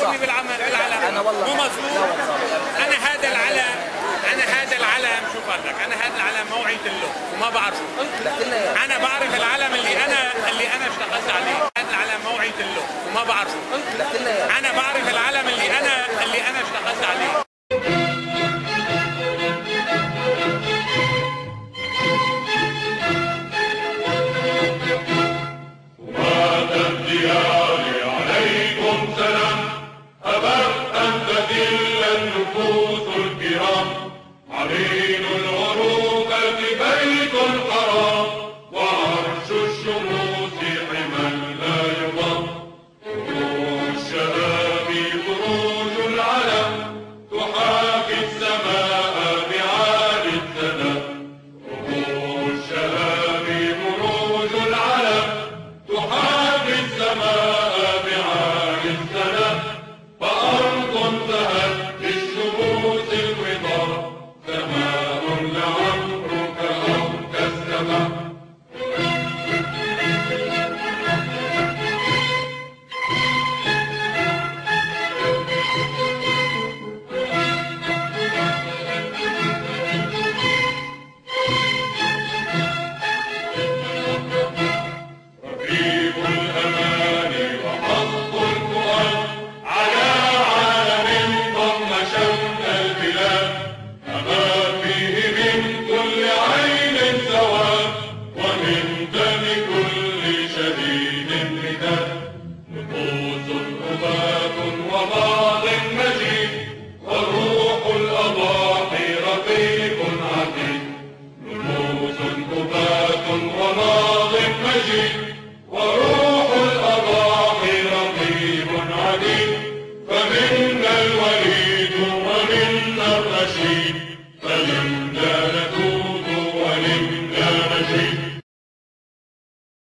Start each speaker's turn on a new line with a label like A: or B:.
A: تفكرني بالعلم.
B: انا والله
A: مو مظبوط. انا هذا العلم شو قال لك؟ انا هذا العلم ما وعيت له وما بعرفه. انا بعرف العلم اللي انا اشتغلت عليه. هذا العلم ما وعيت له وما بعرفه. انا بعرف العلم اللي انا اشتغلت عليه.
C: عليكم سلام. أبت أن تذل النفوس الكرام. عمين العروبة بيت حرام، وعرش الشموس حما لا يضام. طلوع الشباب بروج العلم، تحاكي السماء بعالي الثناء. طلوع الشباب بروج العلم، تحاكي السماء بعالي الثناء. فأرض انتهت بالشموس الوضاء، سماء لعمرك أو كالسماء. رقيب الأمان وحق الفؤاد، على عالم ضم شمل البلاد. أما فيه من كل عين سواد، ومن دم كل شهيد رداد. نفوس أبات وماض مجيد، وروح الأضاحي رقيب عتيد. نفوس أبات وماض مجيد، وروح الأضاحي رقيب عتيد. فمنا الولي